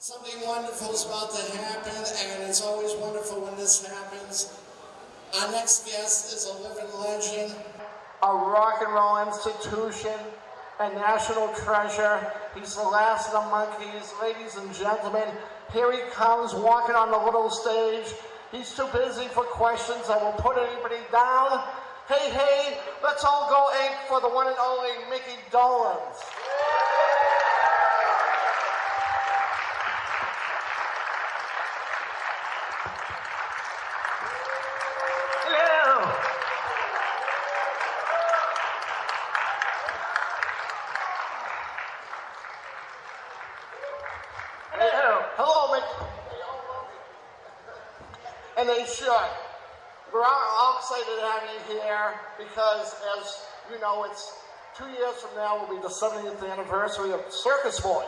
Something wonderful is about to happen, and it's always wonderful when this happens. Our next guest is a living legend, a rock and roll institution, a national treasure. He's the last of the Monkees. Ladies and gentlemen, here he comes walking on the little stage. He's too busy for questions that will put anybody down. Hey, hey, let's all go ape for the one and only Micky Dolenz. And they should. We're all excited to have you here because, as you know, it's 2 years from now will be the 70th anniversary of Circus Boy.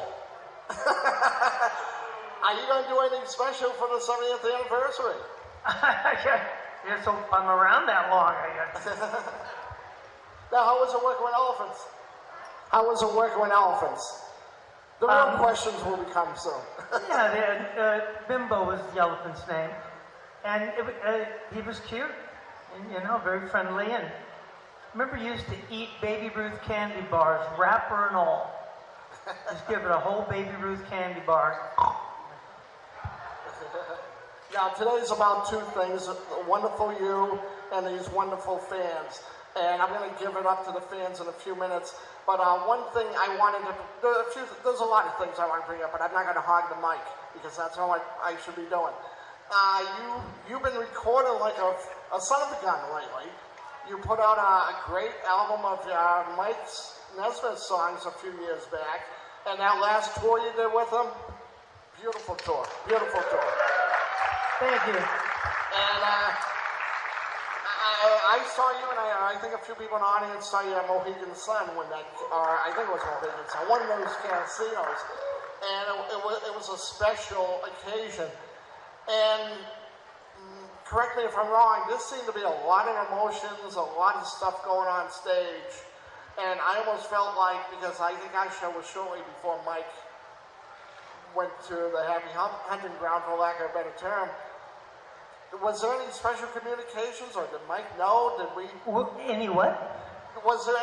Are you going to do anything special for the 70th anniversary? Yeah, so I'm around that long, I guess. Now, how was it working with elephants? How was it working with elephants? The real questions will become soon. Yeah, Bimbo was the elephant's name. And he was cute, and very friendly. And I remember he used to eat Baby Ruth candy bars, wrapper and all. Just give it a whole Baby Ruth candy bar. Now today's about two things: wonderful you and these wonderful fans. And I'm going to give it up to the fans in a few minutes. But one thing I wanted to, there's a lot of things I want to bring up, but I'm not going to hog the mic because that's how I should be doing. You've been recording like a son of a gun lately. You put out a great album of Mike Nesmith songs a few years back, and that last tour you did with him, beautiful tour, beautiful tour. Thank you. And I saw you, and I think a few people in the audience saw you at Mohegan Sun when that, or I think it was Mohegan Sun, one of those casinos, and it was a special occasion. And correct me if I'm wrong, this seemed to be a lot of emotions, a lot of stuff going on stage. And I almost felt like, because I think our show was shortly before Mike went to the happy hunting ground, for lack of a better term. Was there any special communications, or did Mike know? Did we? Any what? Was there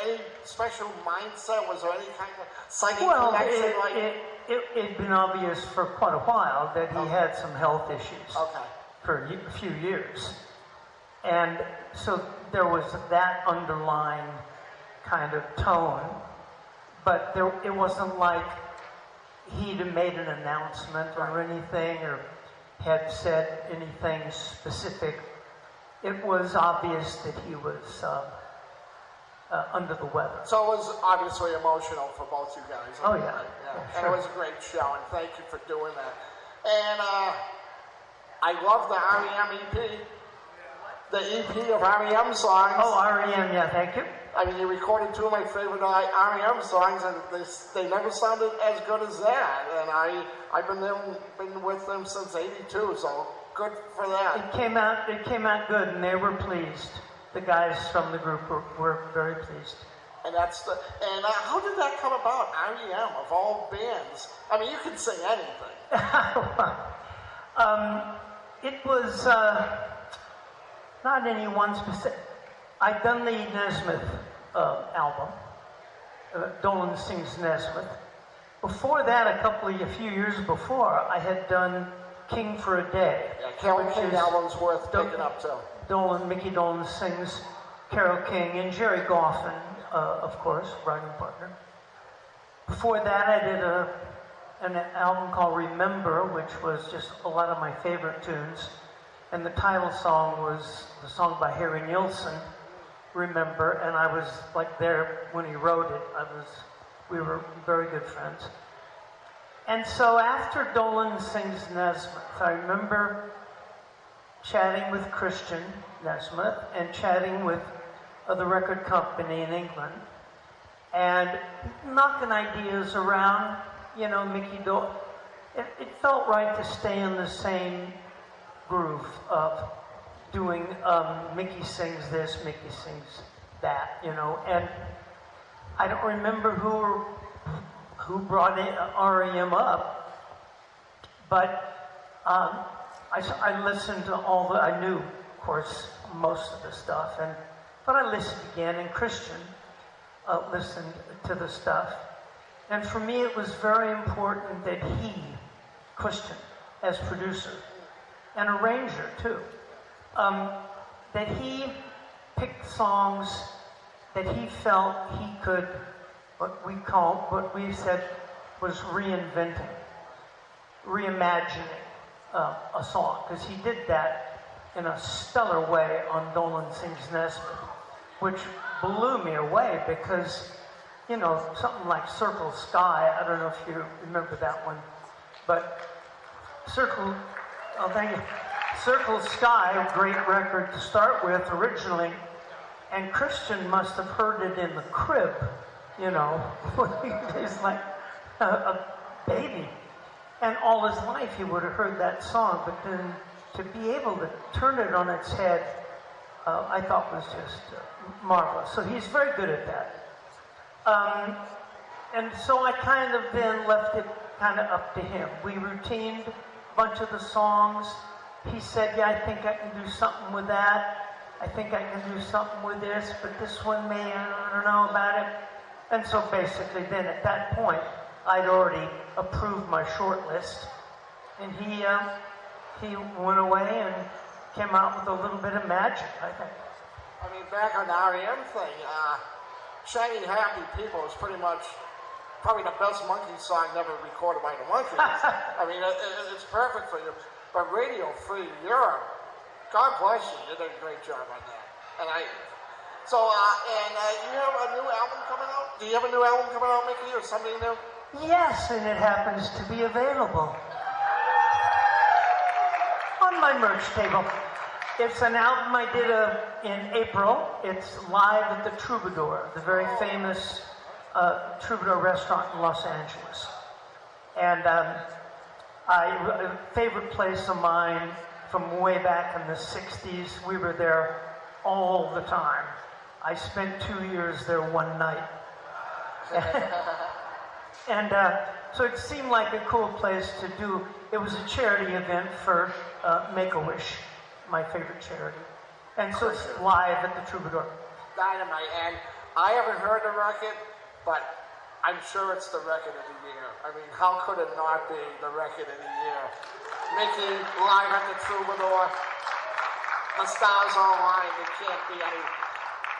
any special mindset? Was there any kind of psychic connection? It'd been obvious for quite a while that he had some health issues for a few years. And so there was that underlying kind of tone, but it wasn't like he'd made an announcement or anything or had said anything specific. It was obvious that he was under the weather. So it was obviously emotional for both you guys. Oh, yeah. And it was a great show, and thank you for doing that. And I love the REM EP, the EP of REM songs. Oh, REM, yeah, thank you. I mean, you recorded two of my favorite REM songs, and they never sounded as good as that. And I've been with them since '82, so good for them. It came out good, and they were pleased. The guys from the group were very pleased. And how did that come about? REM, of all bands. I mean, you can sing anything. It was not any one specific. I'd done the Nesmith album, Dolenz Sings Nesmith. Before that, a few years before, I had done King for a Day. Yeah, Carole King album's worth picking up too. Micky Dolenz Sings, Carole King, and Jerry Goffin, of course, writing partner. Before that, I did an album called Remember, which was just a lot of my favorite tunes. And the title song was the song by Harry Nilsson, Remember, and I was like there when he wrote it. We were very good friends. And so after Dolenz Sings Nesmith, I remember chatting with Christian Nesmith and chatting with the record company in England and knocking ideas around, Micky Dolenz. It felt right to stay in the same groove of doing Micky sings this, Micky sings that, and I don't remember who brought REM up, But I listened to I knew, of course, most of the stuff, but I listened again, and Christian listened to the stuff. And for me, it was very important that Christian, as producer, and arranger too, that he picked songs that he felt he could, what we said was reimagining a song, because he did that in a stellar way on Dolenz Sings Nesmith, which blew me away because, something like Circle Sky, I don't know if you remember that one, but Circle Sky, a great record to start with originally, and Christian must have heard it in the crib, when he was like a baby. And all his life he would have heard that song, but then to be able to turn it on its head, I thought was just marvelous. So he's very good at that. And so I kind of then left it kind of up to him. We routined a bunch of the songs. He said, yeah, I think I can do something with that. I think I can do something with this, but this one I don't know about it. And so basically then at that point, I'd already approved my short list, and he went away and came out with a little bit of magic, I think. I mean, back on the R.E.M. thing, Shiny Happy People is pretty much probably the best Monkees song never recorded by the Monkees. I mean, it's perfect for you. But Radio Free, God bless you, you did a great job on that. And you have a new album coming out? Do you have a new album coming out, Micky, or something new? Yes, and it happens to be available on my merch table. It's an album I did in April. It's live at the Troubadour, the very famous Troubadour restaurant in Los Angeles. And a favorite place of mine from way back in the 60s. We were there all the time. I spent 2 years there one night. And so it seemed like a cool place to do. It was a charity event for Make-A-Wish, my favorite charity. And so it's live at the Troubadour. Dynamite. And I haven't heard the record, but I'm sure it's the record of the year. I mean, how could it not be the record of the year? Micky, live at the Troubadour. The stars online. It can't be any.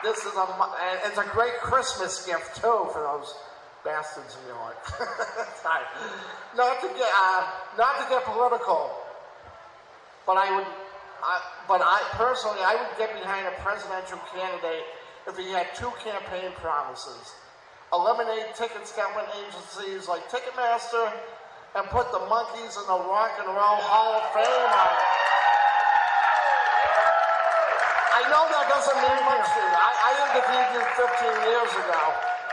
It's a great Christmas gift too for those bastards in New York. Not to get political, but I personally would get behind a presidential candidate if he had two campaign promises: eliminate ticket scalping agencies like Ticketmaster, and put the Monkees in the Rock and Roll Hall of Fame on it. I know that doesn't mean much to you. I interviewed you 15 years ago.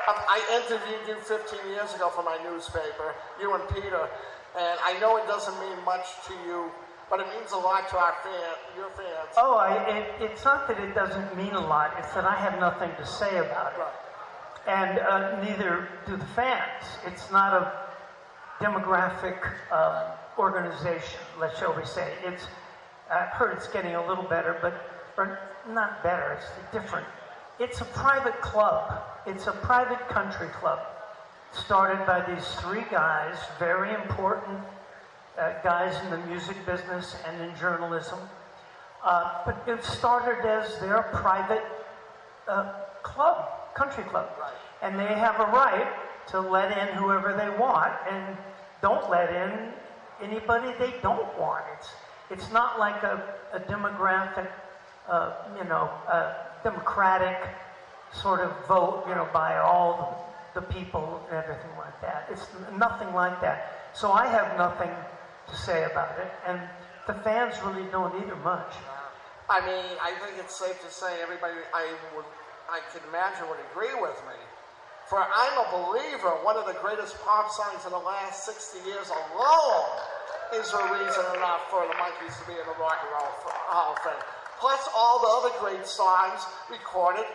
I interviewed you 15 years ago for my newspaper, you and Peter, and I know it doesn't mean much to you, but it means a lot to your fans. Oh, it's not that it doesn't mean a lot, it's that I have nothing to say about it. Right. And neither do the fans. It's not a demographic organization, shall we say. I've heard it's getting a little better, or not better, it's different. It's a private club. It's a private country club started by these three guys, very important guys in the music business and in journalism. But it started as their private club, country club. Right. And they have a right to let in whoever they want and don't let in anybody they don't want. It's not like a demographic, democratic sort of vote, by all the people and everything like that. It's nothing like that. So I have nothing to say about it, and the fans really don't either much. I mean, I think it's safe to say everybody I can imagine would agree with me. For I'm a Believer, one of the greatest pop songs in the last 60 years alone is a reason enough for the Monkees to be in the Rock and Roll Hall of Fame. Plus all the other great songs recorded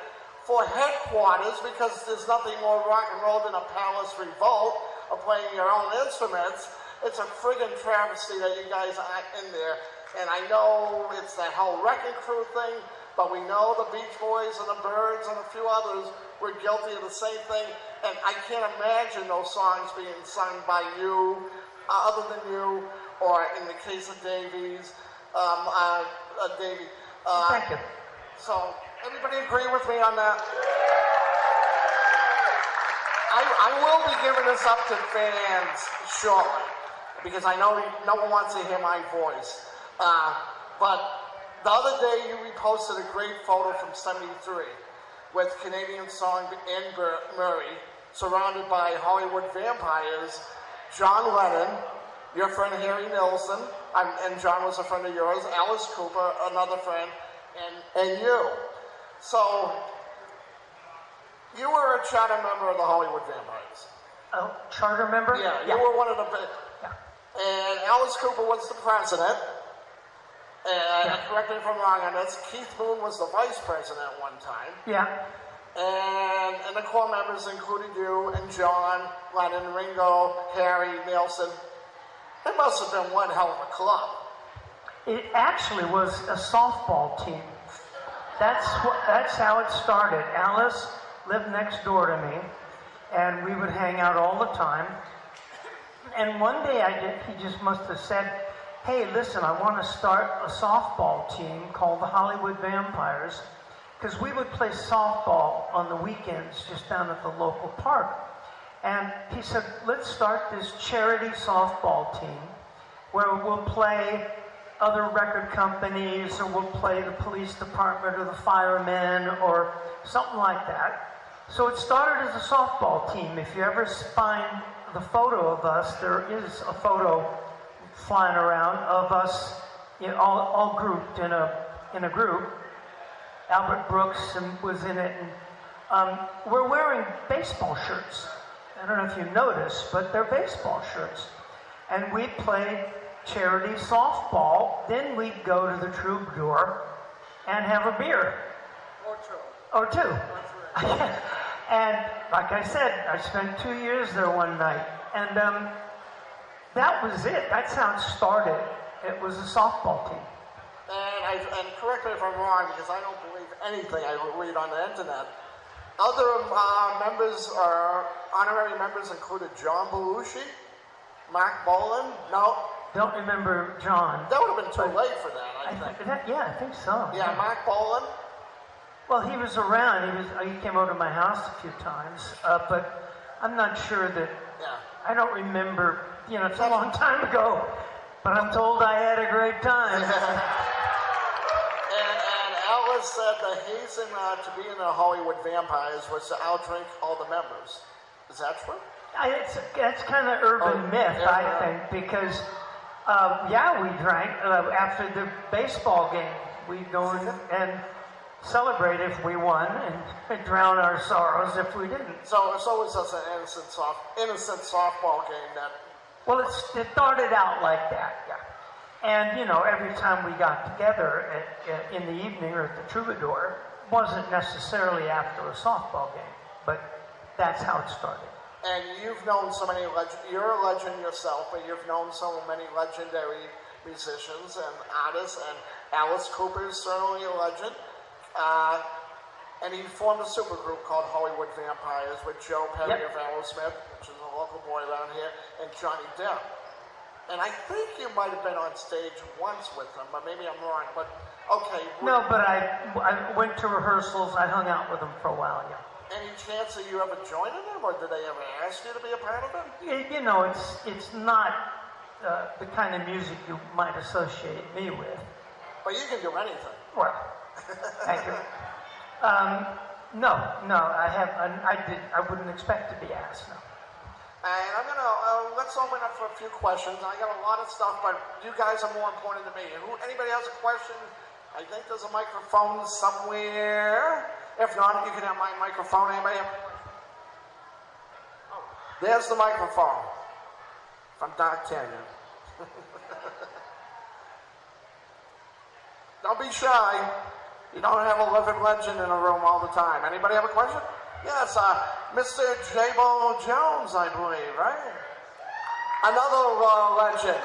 for headquarters, because there's nothing more rock and roll than a palace revolt of playing your own instruments. it's a friggin' travesty that you guys aren't in there. And I know it's that whole Wrecking Crew thing, but we know the Beach Boys and the Byrds and a few others were guilty of the same thing. And I can't imagine those songs being sung by you, other than you, or in the case of Davy's, Davy. Thank you. So, everybody agree with me on that? I will be giving this up to fans shortly, because I know no one wants to hear my voice. But the other day you reposted a great photo from '73 with Canadian song Anne Murray, surrounded by Hollywood vampires, John Lennon, your friend Harry Nilsson, and John was a friend of yours, Alice Cooper, another friend, and you. So, you were a charter member of the Hollywood Vampires. Oh, charter member? Yeah, you were one of the... Yeah. And Alice Cooper was the president. And correct me if I'm wrong on this, Keith Moon was the vice president at one time. Yeah. And the core members included you and John, Lennon, Ringo, Harry, Nilsson. It must have been one hell of a club. It actually was a softball team. That's how it started. Alice lived next door to me, and we would hang out all the time. And one day he just must have said, hey, listen, I want to start a softball team called the Hollywood Vampires, because we would play softball on the weekends just down at the local park. And he said, let's start this charity softball team where we'll play other record companies, or we'll play the police department or the firemen or something like that. So it started as a softball team. If you ever find the photo of us, there is a photo flying around of us, all grouped in a group. Albert Brooks was in it, and we're wearing baseball shirts. I don't know if you noticed, but they're baseball shirts. And we played charity softball. Then we'd go to the Troubadour and have a beer. Or two. And like I said, I spent 2 years there one night. And that was it. That's how it started. It was a softball team. And correct me if I'm wrong, because I don't believe anything I read on the internet. Other members, or honorary members, included John Belushi, Mark Bolan. No. Don't remember John. That would have been too late for that, I think. I think so. Yeah, Mark Bolan. Well, he was around. He came over to my house a few times, but I'm not sure that. Yeah. I don't remember. It's a long time ago, but I'm told I had a great time. and Alice said the hazing to be in the Hollywood Vampires was to outdrink all the members. Is that true? It's kind of urban myth, I think, because we drank after the baseball game. We'd go and celebrate if we won, and drown our sorrows if we didn't. So it was just an innocent softball game that. Well, it started out like that, yeah. And every time we got together in the evening or at the Troubadour, wasn't necessarily after a softball game, but that's how it started. And you've known so many you're a legend yourself, but you've known so many legendary musicians and artists, and Alice Cooper is certainly a legend. And he formed a supergroup called Hollywood Vampires with Joe Petty of Aerosmith, which is a local boy around here, and Johnny Depp. And I think you might have been on stage once with them, but maybe I'm wrong. But okay. No, but I went to rehearsals. I hung out with them for a while. Yeah. Any chance that you ever joined them, or did they ever ask you to be a part of them? It's not the kind of music you might associate me with. But you can do anything. Well, thank you. No, I wouldn't expect to be asked. No. And I'm gonna let's open up for a few questions. I got a lot of stuff, but you guys are more important to me. Anybody has a question? I think there's a microphone somewhere. If not, you can have my microphone. Anybody have? Oh, there's the microphone from Doc Canyon. Don't be shy. You don't have a living legend in a room all the time. Anybody have a question? Yes, Mr. J-Ball Jones, I believe, right? Another legend.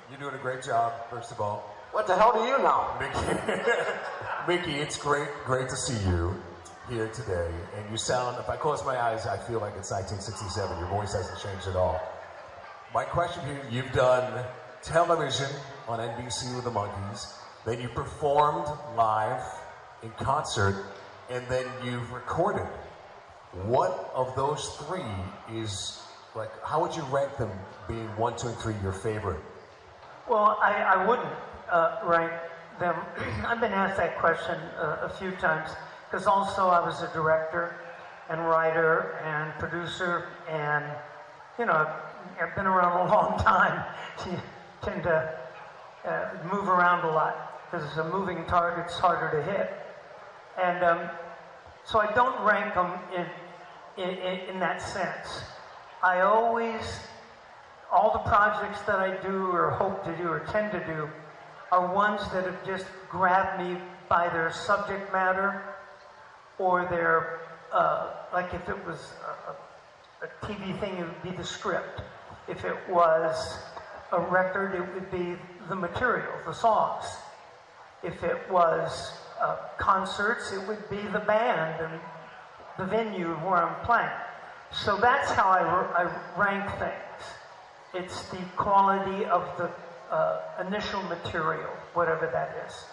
You're doing a great job, first of all. What the hell do you know? Micky, it's great to see you here today. And you sound, if I close my eyes, I feel like it's 1967. Your voice hasn't changed at all. My question here, you've done television on NBC with the Monkees, then you performed live in concert, and then you've recorded. What of those three is, like, how would you rank them being 1, 2, and 3 your favorite? Well, I wouldn't rank them. I've been asked that question a few times, because also I was a director and writer and producer, and, you know, I've been around a long time. So you tend to move around a lot, because a moving target's harder to hit. And so I don't rank them in that sense. I always, all the projects that I do or hope to do or tend to do are ones that have just grabbed me by their subject matter or their, like if it was a TV thing, it would be the script. If it was a record, it would be the material, the songs. If it was concerts, it would be the band and the venue where I'm playing. So that's how I rank things. It's the quality of the initial material, whatever that is.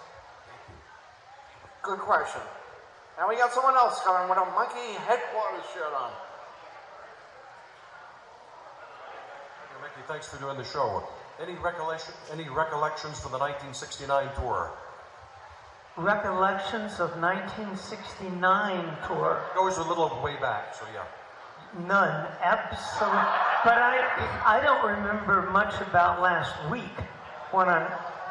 Good question. And we got someone else coming with a Monkee headquarters shirt on. Micky, thanks for doing the show. Any recollections for the 1969 tour? Recollections of 1969 tour? Goes a little way back, so yeah. None, absolutely. But I don't remember much about last week when I'm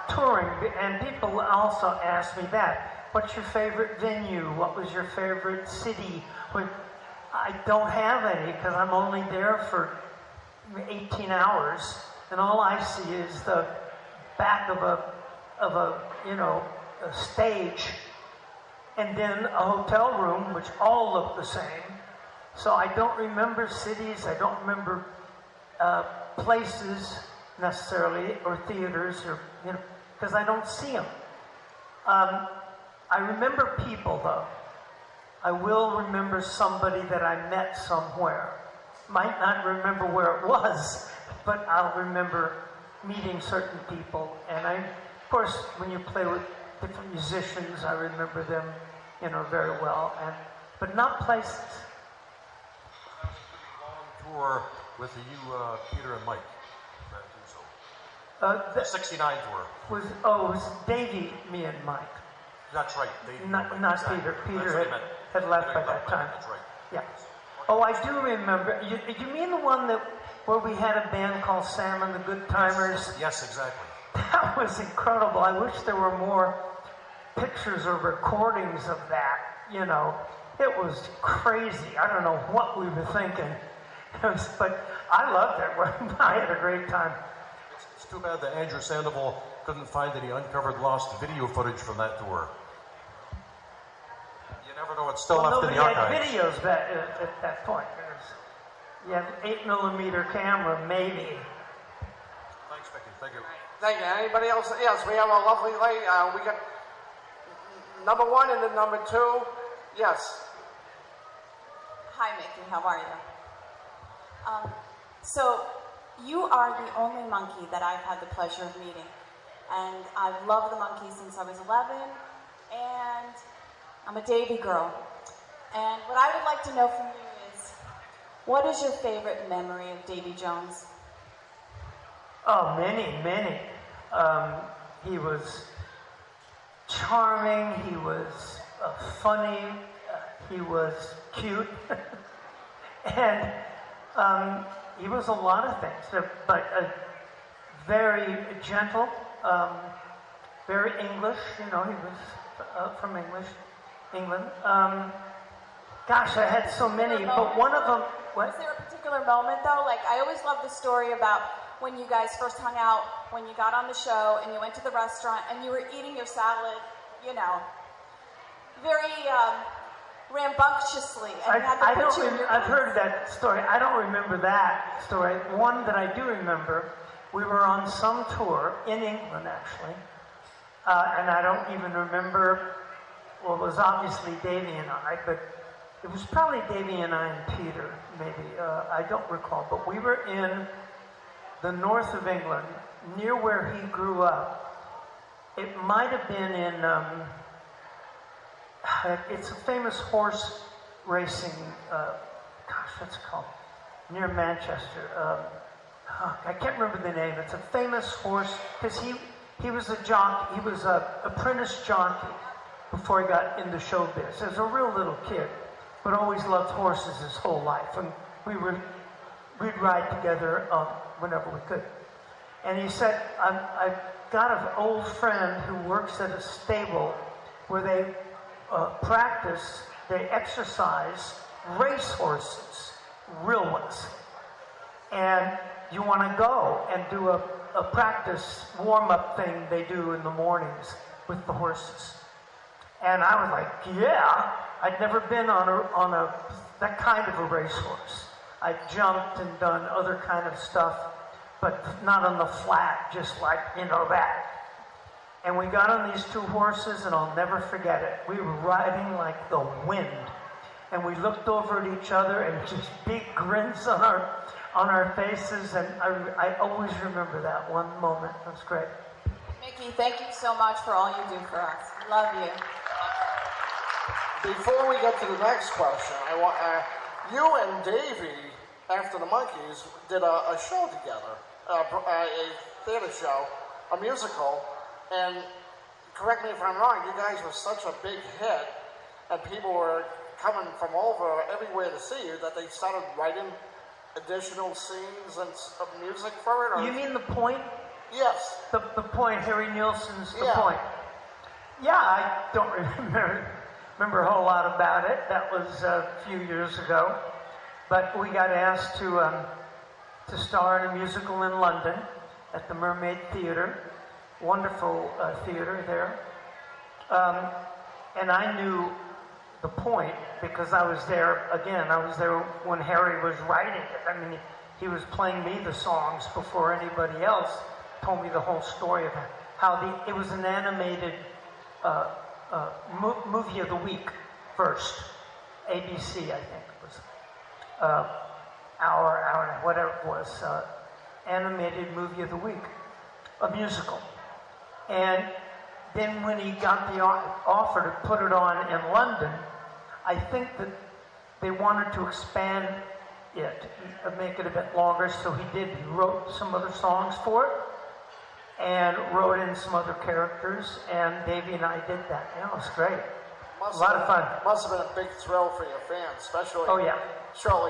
touring, and people also ask me that. What's your favorite venue? What was your favorite city? I don't have any, because I'm only there for 18 hours, and all I see is the back of a you know, a stage, and then a hotel room, which all look the same. So I don't remember cities, I don't remember places necessarily, or theaters, or, you know, because I don't see them. I remember people, though. I will remember somebody that I met somewhere. Might not remember where it was, but I'll remember meeting certain people. And of course, when you play with different musicians, I remember them, you know, very well. But not places. Long tour with you, Peter and Mike. The 69 tour. It was Davy, me and Mike. That's right. Davy, not exactly. Peter. Peter had left by that time. That's right. Yeah. Oh, I do remember. You mean the one where we had a band called Sam and the Good Timers? Yes, exactly. That was incredible. I wish there were more pictures or recordings of that. You know, it was crazy. I don't know what we were thinking. But I loved it. I had a great time. It's too bad that Andrew Sandoval couldn't find any uncovered lost video footage from that tour. You never know, it's still left in the archives. Nobody had videos at that point. You have 8mm camera, maybe. Thanks, Micky. Thank you. Thank you. Anybody else? Yes, we have a lovely lady. We got number 1 and then number 2. Yes. Hi, Micky. How are you? So, you are the only Monkee that I've had the pleasure of meeting. And I've loved the Monkees since I was 11, and I'm a Davy girl. And what I would like to know from you is, what is your favorite memory of Davy Jones? Oh, many. He was charming, he was funny, he was cute, and he was a lot of things, but very gentle, very English, you know, he was from England. Gosh, I had so many, but one of them... What? Was there a particular moment, though? Like, I always love the story about when you guys first hung out, when you got on the show, and you went to the restaurant, and you were eating your salad, you know, very rambunctiously, and had to put you in your I've place. heard that story. I don't remember that story. One that I do remember, we were on some tour in England, actually, and I don't even remember. Well, it was obviously Davy and I, but it was probably Davy and I and Peter, maybe. I don't recall, but we were in the north of England, near where he grew up. It might have been in. It's a famous horse racing, what's it called? Near Manchester. I can't remember the name. It's a famous horse, because he was a jockey, he was an apprentice jockey before he got into showbiz. He was a real little kid, but always loved horses his whole life. And we'd ride together whenever we could. And he said, I've got an old friend who works at a stable where they practice, they exercise race horses, real ones. And you want to go and do a practice warm-up thing they do in the mornings with the horses. And I was like, yeah. I'd never been on that kind of a racehorse. I'd jumped and done other kind of stuff, but not on the flat, just like, that. And we got on these two horses, and I'll never forget it. We were riding like the wind. And we looked over at each other, and just big grins on our faces, and I always remember that one moment. It was great. Micky, thank you so much for all you do for us. Love you. Before we get to the next question, I want you and Davy, after the Monkees, did a show together, a theater show, a musical, and correct me if I'm wrong, you guys were such a big hit, and people were coming from everywhere to see you, that they started writing additional scenes and music for it? Or? You mean The Point? Yes. The Point, Harry Nilsson's The Yeah. Point. Yeah, I don't remember a whole lot about it. That was a few years ago. But we got asked to star in a musical in London at the Mermaid Theatre. Wonderful theater there. And I knew The Point because I was there, again, I was there when Harry was writing it. I mean, he was playing me the songs before anybody else told me the whole story of how it was an animated movie of the week first. ABC, I think it was. Hour, whatever it was. Animated movie of the week. A musical. And then when he got the offer to put it on in London, I think that they wanted to expand it, make it a bit longer, so he did. He wrote some other songs for it, and wrote in some other characters, and Davy and I did that. Yeah, it was great. A lot of fun. Must have been a big thrill for your fans, especially shortly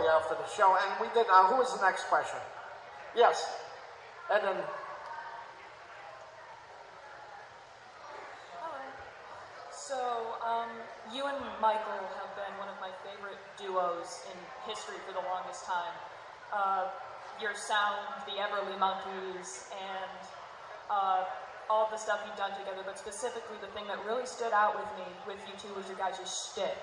after the show. And we did, who was the next question? Yes. And then... So, you and Michael have been one of my favorite duos in history for the longest time. Your sound, the Everly Monkees, and all the stuff you've done together, but specifically the thing that really stood out with me, with you two, was your guys' shtick.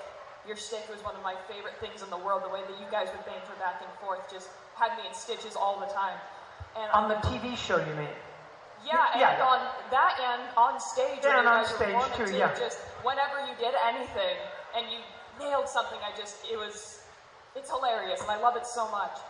Your shtick was one of my favorite things in the world. The way that you guys would banter back and forth just had me in stitches all the time. And on the TV show, you mean? Yeah, and on that and on stage. Yeah, and on you guys stage were too, to yeah. Just whenever you did anything and you nailed something, it's hilarious and I love it so much.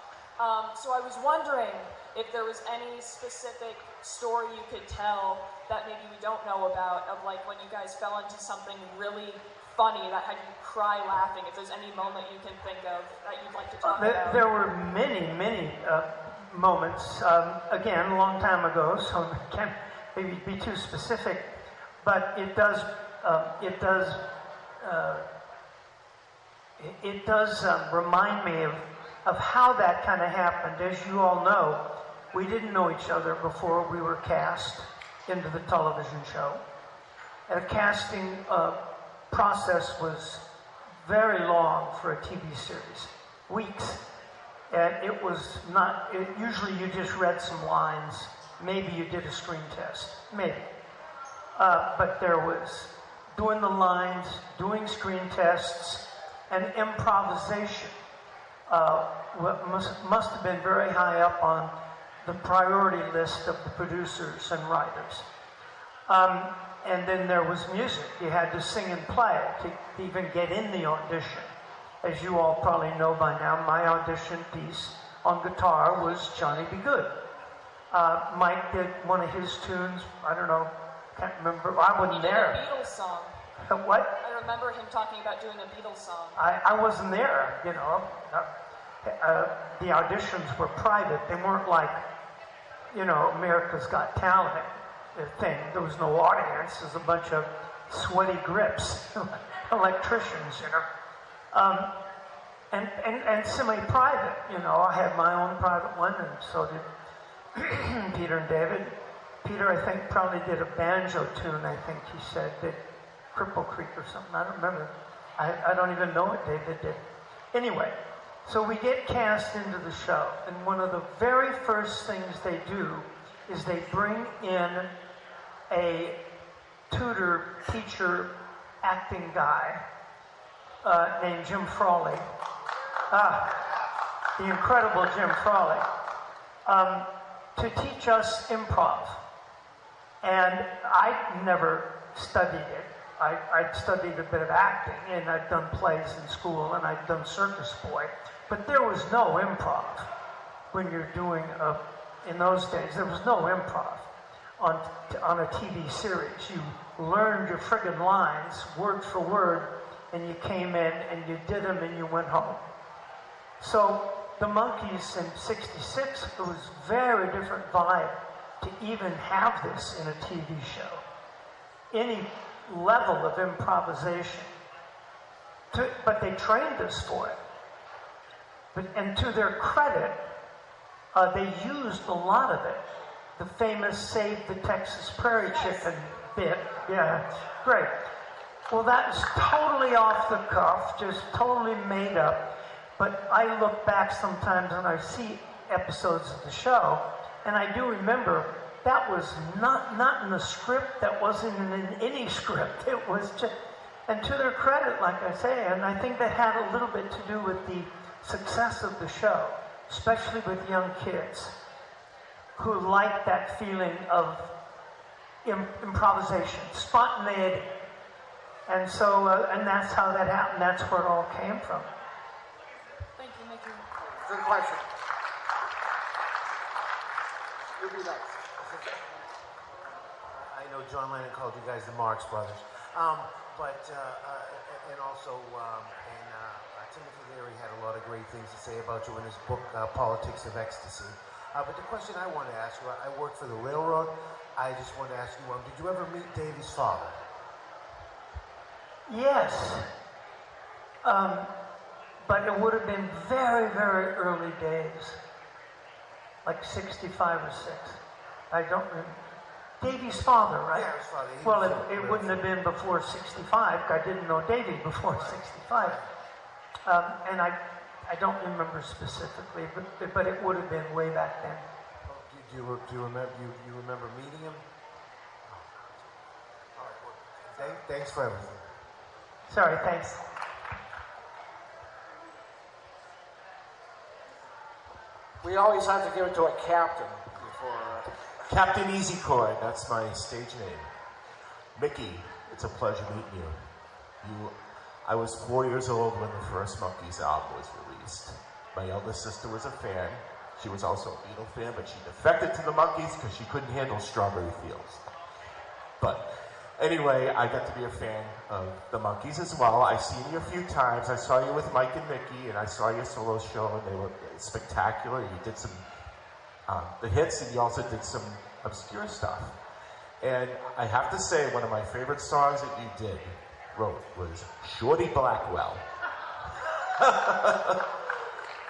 So I was wondering if there was any specific story you could tell that maybe we don't know about, of like when you guys fell into something really funny that had you cry laughing, if there's any moment you can think of that you'd like to talk about. There were many moments, again, a long time ago, so I can't maybe be too specific, but it does remind me of how that kind of happened. As you all know, we didn't know each other before we were cast into the television show. And the casting process was very long for a TV series, weeks. And it was not, usually you just read some lines, maybe you did a screen test, maybe. But there was doing the lines, doing screen tests, and improvisation must have been very high up on the priority list of the producers and writers. And then there was music. You had to sing and play to even get in the audition. As you all probably know by now, my audition piece on guitar was Johnny Be Good. Mike did one of his tunes, I don't know, can't remember, I wasn't there. He did a Beatles song. What? I remember him talking about doing a Beatles song. I wasn't there, you know. The auditions were private. They weren't like, you know, America's Got Talent thing. There was no audience. There's a bunch of sweaty grips, electricians, you know. And semi-private, you know. I had my own private one, and so did Peter and David. Peter, I think, probably did a banjo tune, I think he said, did Cripple Creek or something. I don't remember. I don't even know what David did. Anyway, so we get cast into the show, and one of the very first things they do is they bring in a tutor, teacher, acting guy named Jim Frawley. The incredible Jim Frawley. To teach us improv. And I never studied it. I'd studied a bit of acting, and I'd done plays in school, and I'd done Circus Boy. But there was no improv when you're doing in those days, there was no improv on a TV series. You learned your friggin' lines, word for word, and you came in, and you did them, and you went home. So the Monkees in '66, it was a very different vibe to even have this in a TV show. Any level of improvisation. But they trained us for it. And to their credit, they used a lot of it. The famous Save the Texas Prairie Chicken bit. Yeah, great. Well, that was totally off the cuff, just totally made up. But I look back sometimes and I see episodes of the show, and I do remember that was not in the script, that wasn't in any script. It was just, and to their credit, like I say, and I think that had a little bit to do with the success of the show, especially with young kids who like that feeling of improvisation, spontaneity. And so, and that's how that happened. That's where it all came from. Thank you, Micky. Good question. You'll be next. I know John Lennon called you guys the Marx Brothers, and also Timothy Leary had a lot of great things to say about you in his book Politics of Ecstasy. But the question I want to ask you, I worked for the railroad. I just want to ask you, did you ever meet Davy's father? Yes, but it would have been very, very early days, like 65 or 6. I don't remember. Davy's father, right? Yeah, his father. Well, it wouldn't have been before 65. I didn't know Davy before 65. And I don't remember specifically, but it would have been way back then. Do you remember meeting him? All right, well, thanks for everything. Sorry, thanks. We always have to give it to a captain before. Captain Easy Chord, that's my stage name. Micky, it's a pleasure meeting you. I was 4 years old when the first Monkees album was released. My eldest sister was a fan. She was also a Beatle fan, but she defected to the Monkees because she couldn't handle Strawberry Fields. But anyway, I got to be a fan of the Monkees as well. I've seen you a few times. I saw you with Mike and Micky, and I saw your solo show, and they were spectacular. You did some the hits, and you also did some obscure stuff. And I have to say, one of my favorite songs that you wrote was Shorty Blackwell.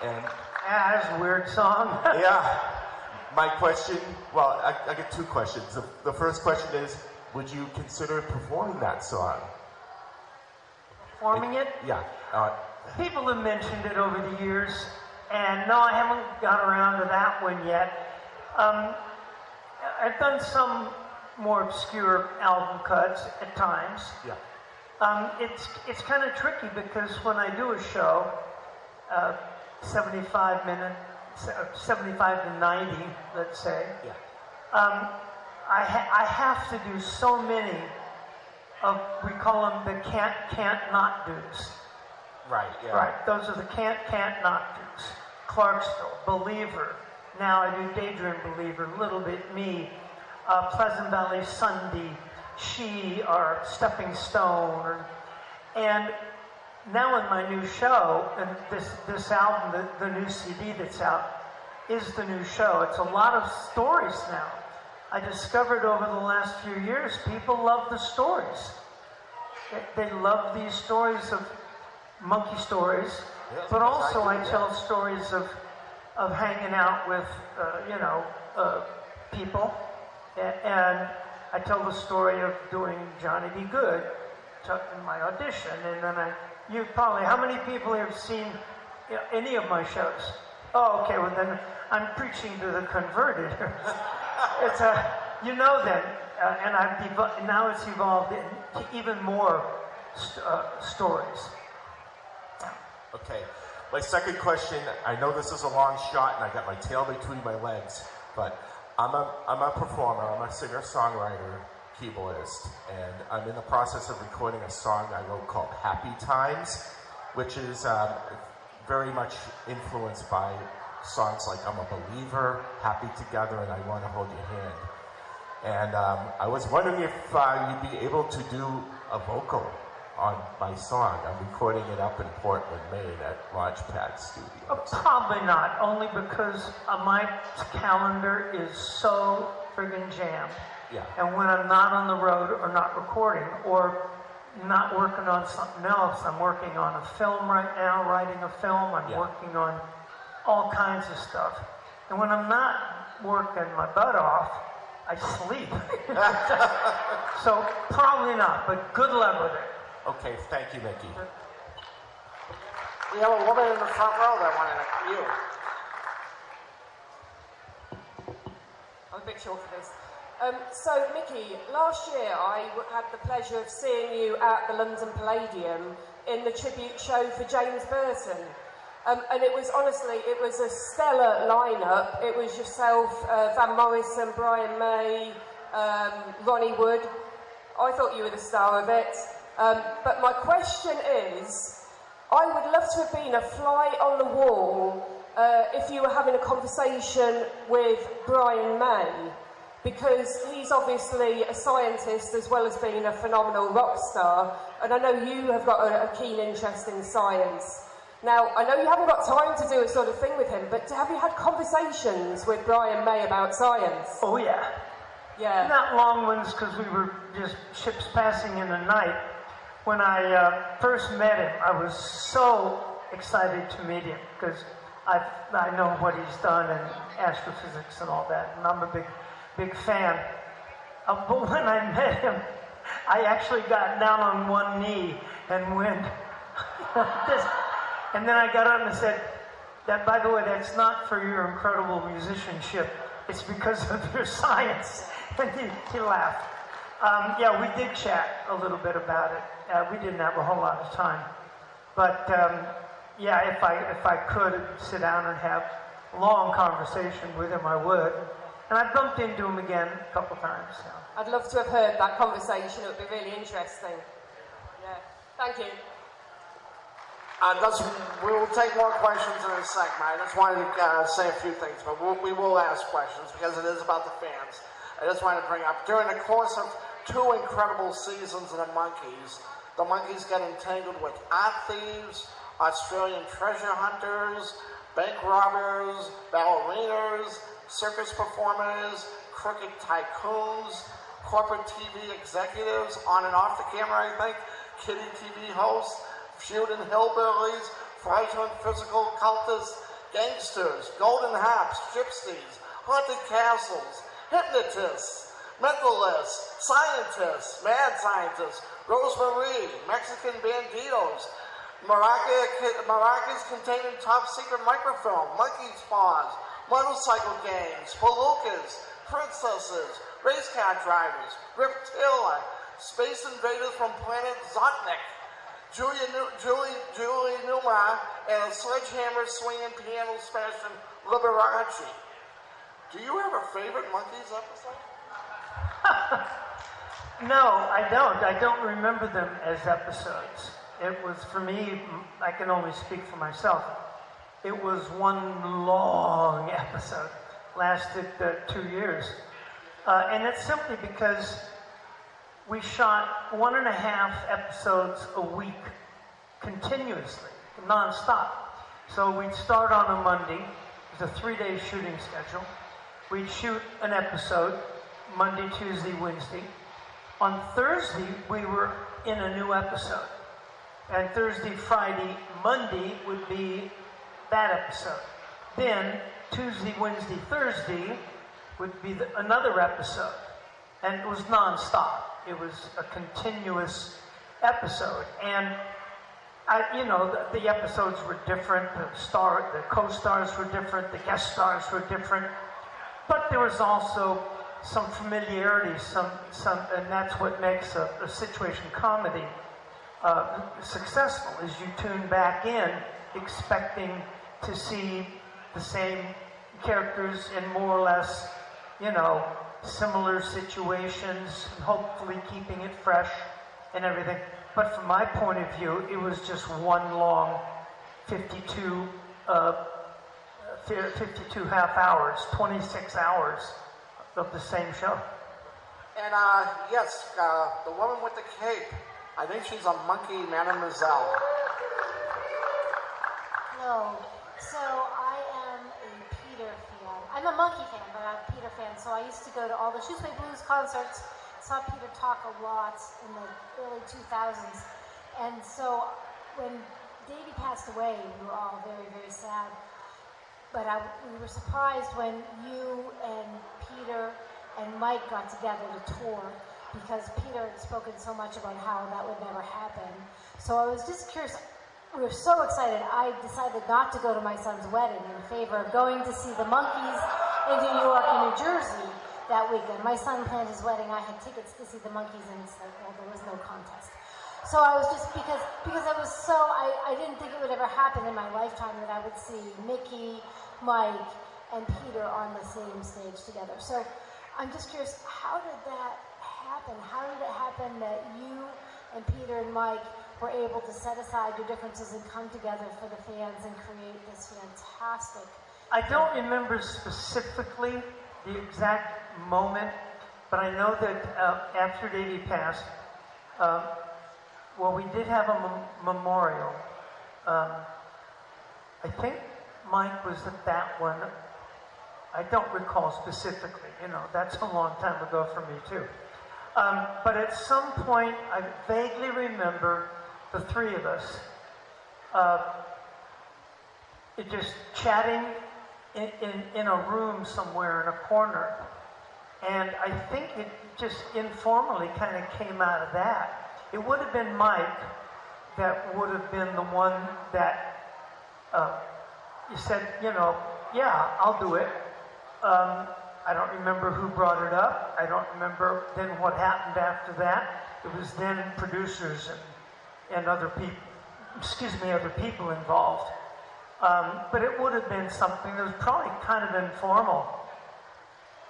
And yeah, that's a weird song. yeah. My question, well, I get two questions. The first question is, would you consider performing that song? Performing it? Yeah. People have mentioned it over the years, and no, I haven't got around to that one yet. I've done some more obscure album cuts at times. Yeah. It's kind of tricky because when I do a show, 75 to 90, let's say, Yeah. I have to do so many of, we call them the can't not do's. Right, yeah. Right, those are the can't not do's. Clarksville, Believer. Now I do Daydream Believer, Little Bit Me, Pleasant Valley Sunday, She, or Stepping Stone, and now in my new show, and this album, the new CD that's out, is the new show. It's a lot of stories now. I discovered over the last few years, people love the stories. They love these stories of monkey stories, but also I tell stories of hanging out with, people. And I tell the story of doing Johnny B. Good in my audition. And then how many people have seen any of my shows? Oh, okay, well then I'm preaching to the converted. It's then, and now it's evolved into even more stories. Okay. My second question, I know this is a long shot and I got my tail between my legs, but I'm a performer, I'm a singer-songwriter, keyboardist, and I'm in the process of recording a song I wrote called Happy Times, which is very much influenced by songs like I'm a Believer, Happy Together, and I Want to Hold Your Hand. And I was wondering if you'd be able to do a vocal on my song. I'm recording it up in Portland, Maine at Launchpad Studios. Probably not, only because my calendar is so friggin' jammed. Yeah. And when I'm not on the road or not recording or not working on something else, I'm working on a film right now, writing a film, I'm working on all kinds of stuff. And when I'm not working my butt off, I sleep. So probably not, but good luck with it. Okay, thank you, Micky. We have a woman in the front row that wanted you. I'm a bit short for this. So, Micky, last year I had the pleasure of seeing you at the London Palladium in the tribute show for James Burton. And it was a stellar lineup. It was yourself, Van Morrison, Brian May, Ronnie Wood. I thought you were the star of it. But my question is, I would love to have been a fly on the wall if you were having a conversation with Brian May, because he's obviously a scientist as well as being a phenomenal rock star, and I know you have got a keen interest in science. Now, I know you haven't got time to do a sort of thing with him, but have you had conversations with Brian May about science? Oh, yeah. Yeah. Not long ones, because we were just ships passing in the night. When I first met him, I was so excited to meet him, because I know what he's done in astrophysics and all that, and I'm a big fan. But when I met him, I actually got down on one knee and went, and then I got up and said, "That, by the way, that's not for your incredible musicianship. It's because of your science." And he laughed. Yeah, we did chat a little bit about it. We didn't have a whole lot of time, but yeah, if I could sit down and have a long conversation with him, I would. And I bumped into him again a couple times. So. I'd love to have heard that conversation. It would be really interesting. Yeah, thank you. We will take more questions in a second. I just wanted to say a few things, but we will ask questions because it is about the fans. I just wanted to bring up, during the course of 2 incredible seasons of the Monkees get entangled with art thieves, Australian treasure hunters, bank robbers, ballerinas, circus performers, crooked tycoons, corporate TV executives, on and off the camera, I think, kiddie TV hosts, feuding hillbillies, fraudulent physical cultists, gangsters, golden harps, gypsies, haunted castles, hypnotists, mentalists, scientists, mad scientists, Rosemarie, Mexican banditos, maracas containing top secret microfilm, monkey spawns, motorcycle gangs, palookas, princesses, race car drivers, reptilians, Space Invaders from Planet Zotnik, Julie Newmar, and a sledgehammer swinging piano smashing Liberace. Do you have a favorite Monkees episode? No, I don't. I don't remember them as episodes. It was, for me, I can only speak for myself. It was one long episode. Lasted 2 years. And it's simply because we shot 1.5 episodes a week continuously, non-stop. So we'd start on a Monday. It was a 3-day shooting schedule. We'd shoot an episode Monday, Tuesday, Wednesday. On Thursday, we were in a new episode. And Thursday, Friday, Monday would be that episode. Then Tuesday, Wednesday, Thursday would be another episode. And it was non-stop. It was a continuous episode. And the episodes were different. The co-stars were different. The guest stars were different. But there was also some familiarity, and that's what makes a situation comedy successful, is you tune back in expecting to see the same characters in more or less, similar situations, and hopefully keeping it fresh and everything. But from my point of view, it was just one long 52 half hours, 26 hours of the same show. And yes, the woman with the cape, I think she's a Monkee mademoiselle. Hello. So I am a Peter fan. I'm a Monkee fan, but I'm a Peter fan. So I used to go to all the Shoes Way Blues concerts, saw Peter talk a lot in the early 2000s. And so when Davy passed away, we were all very, very sad. But we were surprised when you and Peter and Mike got together to tour, because Peter had spoken so much about how that would never happen. So I was just curious. We were so excited. I decided not to go to my son's wedding in favor of going to see the Monkees in New York and New Jersey that weekend. My son planned his wedding. I had tickets to see the Monkees, and it's like, well, there was no contest. So I was just, because I was so, I didn't think it would ever happen in my lifetime that I would see Micky, Mike, and Peter on the same stage together. So I'm just curious, how did that happen? How did it happen that you and Peter and Mike were able to set aside your differences and come together for the fans and create this fantastic... I don't remember specifically the exact moment, but I know that after Davy passed, we did have a memorial. I think Mike was at that one. I don't recall specifically, that's a long time ago for me too. But at some point, I vaguely remember the three of us just chatting in a room somewhere in a corner. And I think it just informally kind of came out of that. It would have been Mike that would have been the one that you said, yeah, I'll do it. I don't remember who brought it up. I don't remember then what happened after that. It was then producers and other people involved. But it would have been something that was probably kind of informal,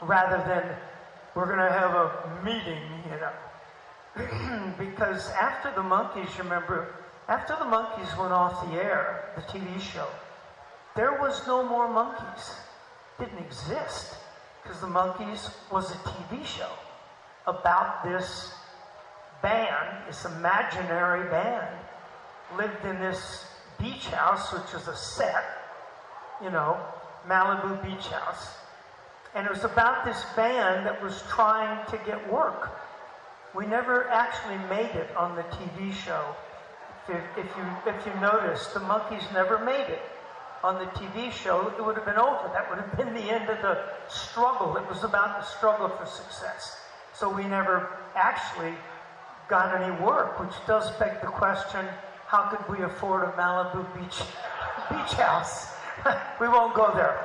rather than we're going to have a meeting, Because after the Monkees, after the Monkees went off the air, the TV show, there was no more Monkees. Didn't exist, because the Monkees was a TV show about this band, this imaginary band, lived in this beach house, which was a set, Malibu beach house. And it was about this band that was trying to get work. We never actually made it on the TV show. If you notice, the Monkees never made it on the TV show. It would have been over. That would have been the end of the struggle. It was about the struggle for success. So we never actually got any work, which does beg the question, how could we afford a Malibu beach house? We won't go there.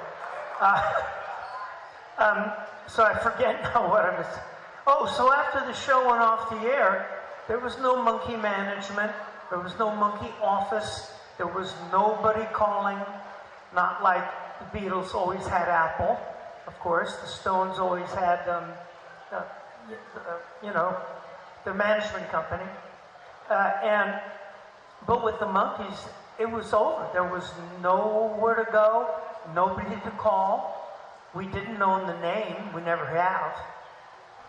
So I forget now Oh, so after the show went off the air, there was no Monkee management, there was no Monkee office, there was nobody calling, not like the Beatles always had Apple, of course, the Stones always had, their management company. But with the Monkees, it was over. There was nowhere to go, nobody to call. We didn't know the name, we never have,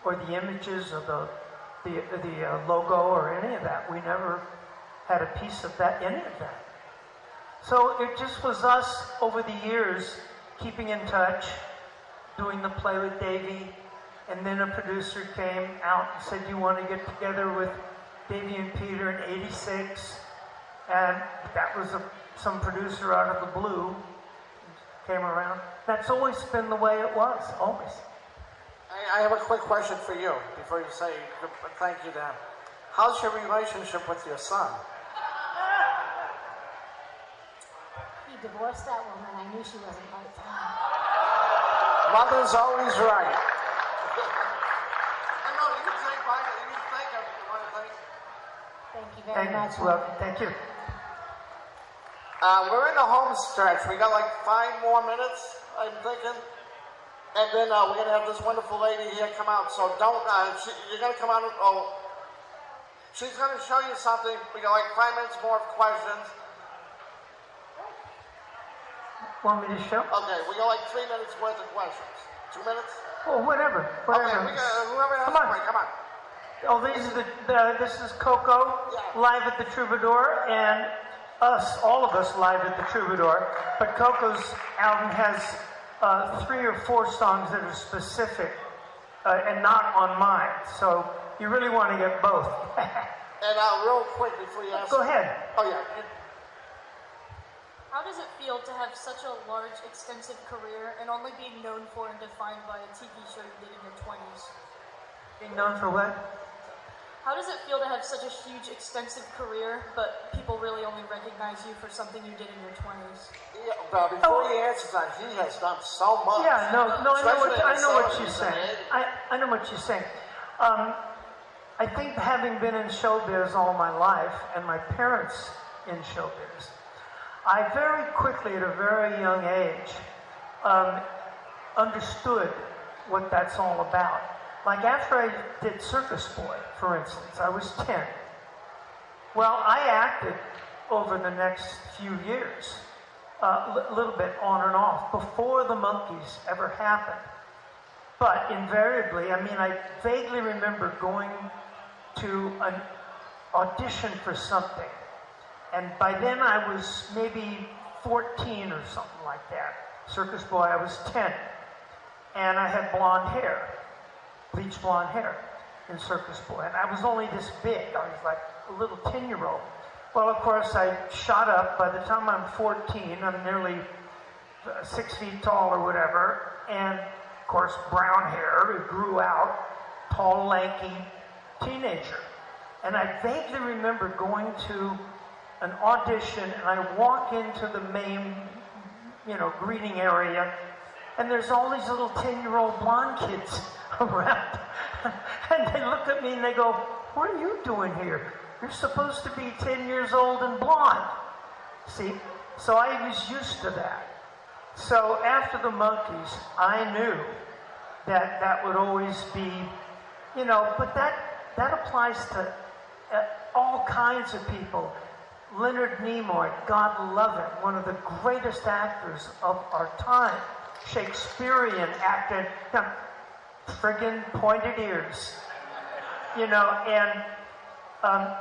or the images of the logo or any of that. We never had a piece of that, any of that. So it just was us over the years keeping in touch, doing the play with Davy, and then a producer came out and said, "You want to get together with Davy and Peter in '86?" And that was some producer out of the blue came around. That's always been the way it was, always. I have a quick question for you before you say thank you, Dan. How's your relationship with your son? He divorced that woman. I knew she wasn't right for him. Mother's always right. I know, you can say bye. You can thank him if you want to thank him. Thank you very much. Welcome. Thank you. We're in the home stretch. We got like 5 more minutes, I'm thinking. And then we're going to have this wonderful lady here come out. So don't, you're going to come out and, she's going to show you something. We got like 5 minutes more of questions. Want me to show? Okay, we got like 3 minutes worth of questions. 2 minutes? Oh, whatever. Okay, we got, whoever has Come on. a break, come on. Oh, these are this is Coco, live at the Troubadour, and all of us live at the Troubadour. But Coco's album has 3 or 4 songs that are specific and not on mine. So you really want to get both. And real quick before you ask. Go ahead. Oh yeah. How does it feel to have such a large, extensive career and only being known for and defined by a TV show you did in your 20s? Being known for what? How does it feel to have such a huge, extensive career, but people really only recognize you for something you did in your 20s? Yeah, but before he answers that, he has done so much. Yeah, no, I know what she's saying. I know what she's saying. I think having been in showbiz all my life, and my parents in showbiz, I very quickly, at a very young age, understood what that's all about. Like after I did Circus Boy, for instance, I was 10. Well, I acted over the next few years, a little bit on and off, before the Monkees ever happened. But invariably, I vaguely remember going to an audition for something. And by then I was maybe 14 or something like that. Circus Boy, I was 10. And I had blonde hair, bleach blonde hair in Circus Boy. And I was only this big. I was like a little 10-year-old. Well, of course, I shot up. By the time I'm 14, I'm nearly 6 feet tall or whatever. And, of course, brown hair. It grew out. Tall, lanky teenager. And I vaguely remember going to an audition, and I walk into the main, greeting area, and there's all these little 10-year-old blonde kids around. And they look at me and they go, "What are you doing here? You're supposed to be 10 years old and blonde." See? So I was used to that. So after the Monkees, I knew that that would always be, but that applies to all kinds of people. Leonard Nimoy, God love him, one of the greatest actors of our time. Shakespearean actor, friggin' pointed ears. And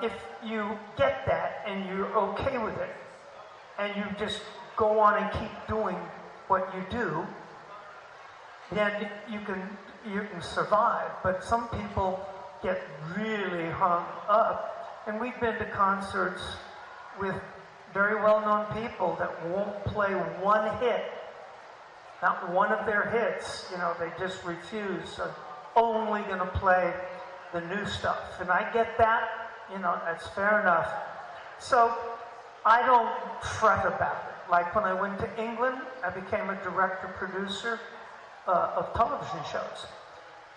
if you get that and you're okay with it, and you just go on and keep doing what you do, then you can survive. But some people get really hung up, and we've been to concerts with very well-known people that won't play one hit, not one of their hits. They just refuse. They're only going to play the new stuff. And I get that. That's fair enough. So I don't fret about it. Like when I went to England, I became a director-producer of television shows.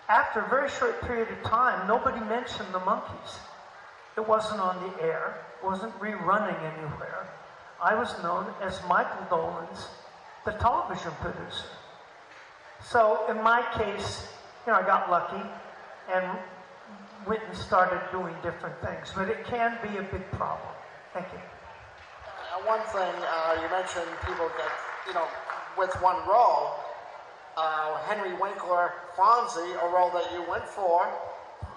after a very short period of time, nobody mentioned the Monkees. It wasn't on the air, it wasn't rerunning anywhere. I was known as Michael Dolenz, the television producer. So in my case, I got lucky and went and started doing different things, but it can be a big problem. Thank you. One thing, you mentioned people get, with one role. Henry Winkler, Fonzie, a role that you went for,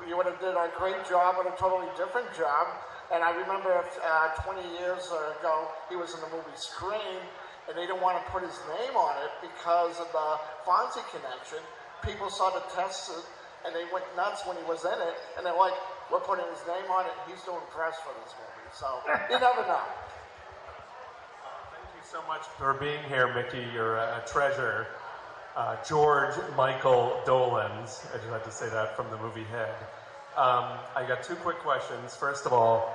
you would have did a great job and a totally different job. And I remember 20 years ago, he was in the movie Scream, and they didn't want to put his name on it because of the Fonzie connection. People saw the tests, and they went nuts when he was in it, and they're like, we're putting his name on it, he's doing press for this movie. So, you never know. Thank you so much for being here, Micky. You're a treasure. George Michael Dolenz. I just had to say that from the movie Head. I got two quick questions. First of all,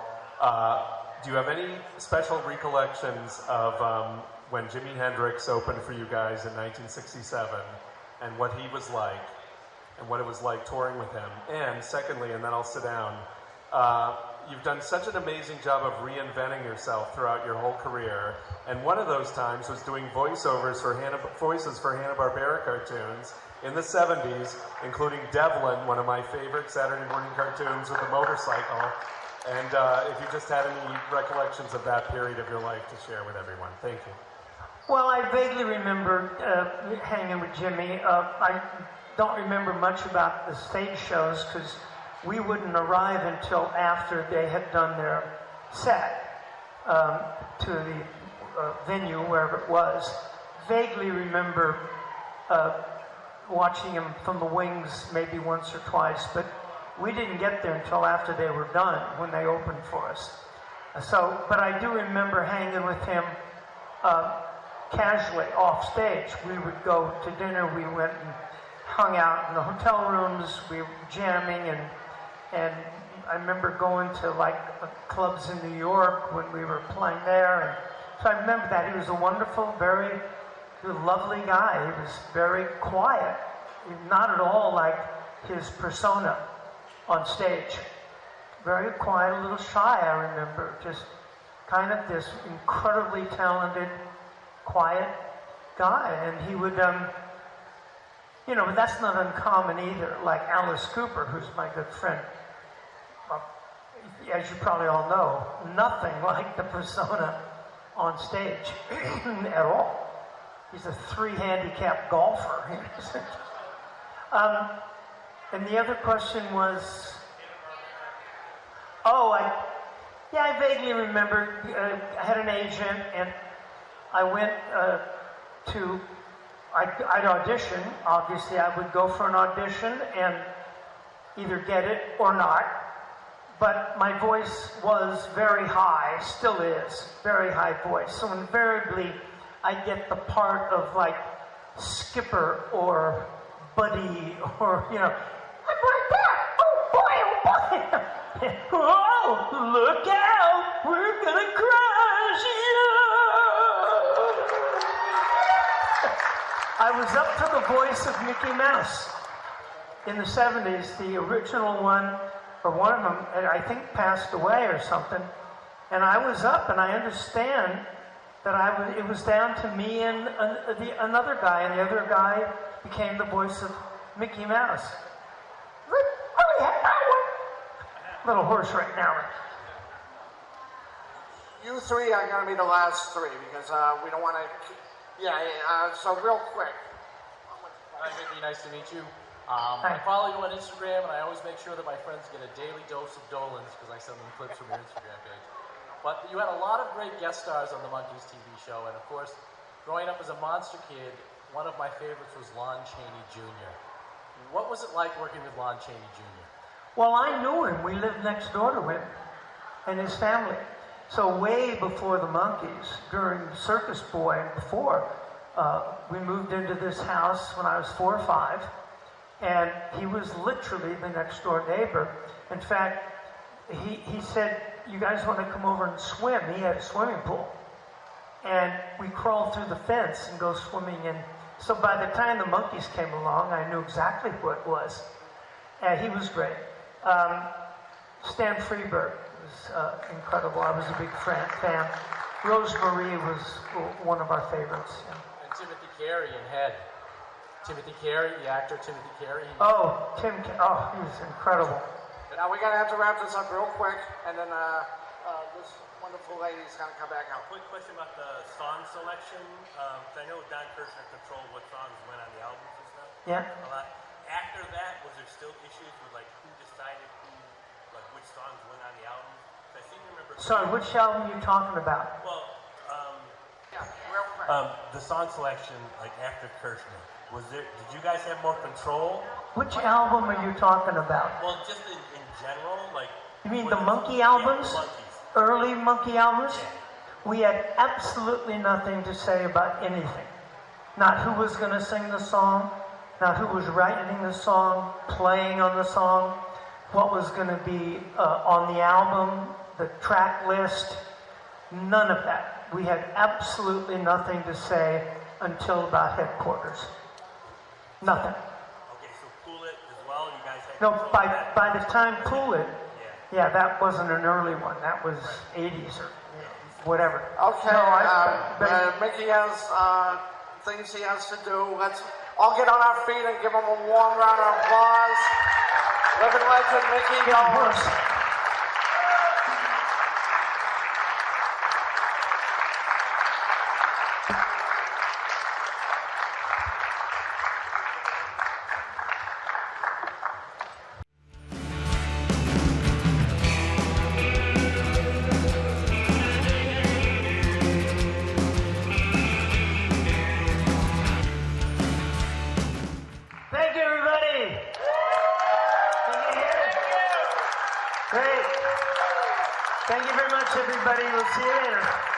do you have any special recollections of when Jimi Hendrix opened for you guys in 1967 and what he was like and what it was like touring with him? And secondly, and then I'll sit down, you've done such an amazing job of reinventing yourself throughout your whole career, and one of those times was doing voices for Hanna-Barbera cartoons in the 70s, including Devlin, one of my favorite Saturday morning cartoons with a motorcycle. And if you just had any recollections of that period of your life to share with everyone. Thank you. Well, I vaguely remember hanging with Jimmy. I don't remember much about the stage shows because we wouldn't arrive until after they had done their set to the venue, wherever it was. Vaguely remember watching him from the wings maybe once or twice, but we didn't get there until after they were done, when they opened for us. But I do remember hanging with him casually off stage. We would go to dinner, we went and hung out in the hotel rooms, we were jamming, and I remember going to clubs in New York when we were playing there. And so I remember that. He was a wonderful, very lovely guy. He was very quiet, not at all like his persona on stage. Very quiet, a little shy, I remember. Just kind of this incredibly talented, quiet guy. And he would, but that's not uncommon either. Like Alice Cooper, who's my good friend. As you probably all know, nothing like the persona on stage at all. He's a 3-handicap golfer. And the other question was, I vaguely remember. I had an agent, and I went I'd audition. Obviously, I would go for an audition and either get it or not. But my voice was very high, still is, very high voice. So invariably, I get the part of Skipper or Buddy or, I'm right there. Oh boy, oh, look out, we're gonna crash. I was up to the voice of Mickey Mouse in the 70s, the original one. Or one of them, I think, passed away or something. And I was up, and I understand that it was down to me and another guy, and the other guy became the voice of Mickey Mouse. Little horse right now. You three are going to be the last three because we don't want to. So real quick. Hi, Micky. Nice to meet you. I follow you on Instagram, and I always make sure that my friends get a daily dose of Dolenz because I send them clips from your Instagram page. But you had a lot of great guest stars on the Monkees TV show, and of course, growing up as a monster kid, one of my favorites was Lon Chaney Jr. What was it like working with Lon Chaney Jr.? Well, I knew him. We lived next door to him and his family. So way before the Monkees, during Circus Boy and before, we moved into this house when I was 4 or 5. And he was literally the next door neighbor. In fact, he said, you guys want to come over and swim? He had a swimming pool. And we crawled through the fence and go swimming in. So by the time the Monkees came along, I knew exactly who it was. Yeah, he was great. Stan Freberg was incredible. I was a big fan. Rosemarie was one of our favorites. Yeah. And Timothy Carey in Head. Timothy Carey, the actor Timothy Carey. He was incredible. Now we're gonna have to wrap this up real quick, and then this wonderful lady's gonna come back out. Quick question about the song selection. I know Don Kirshner controlled what songs went on the albums and stuff. Yeah. A lot. After that, was there still issues with like who decided which songs went on the album? I seem to remember. Sorry, which album are you talking about? Well, real quick. The song selection, like after Kirshner, did you guys have more control? Which album are you talking about? Well, just in general, like. You mean the Monkee albums? Yeah, the Monkees. Early Monkee albums? Yeah. We had absolutely nothing to say about anything. Not who was going to sing the song, not who was writing the song, playing on the song, what was going to be on the album, the track list, none of that. We had absolutely nothing to say until about headquarters. Nothing. Okay, so Cool It as well, you guys had No, control by of that? the time Cool It, yeah, that wasn't an early one. That was 80s or whatever. Okay, Mickey has things he has to do. Let's all get on our feet and give him a warm round of applause. Living legend Mickey Dolenz. Thank you, everybody. Can you hear it? Great. Thank you very much, everybody. We'll see you later.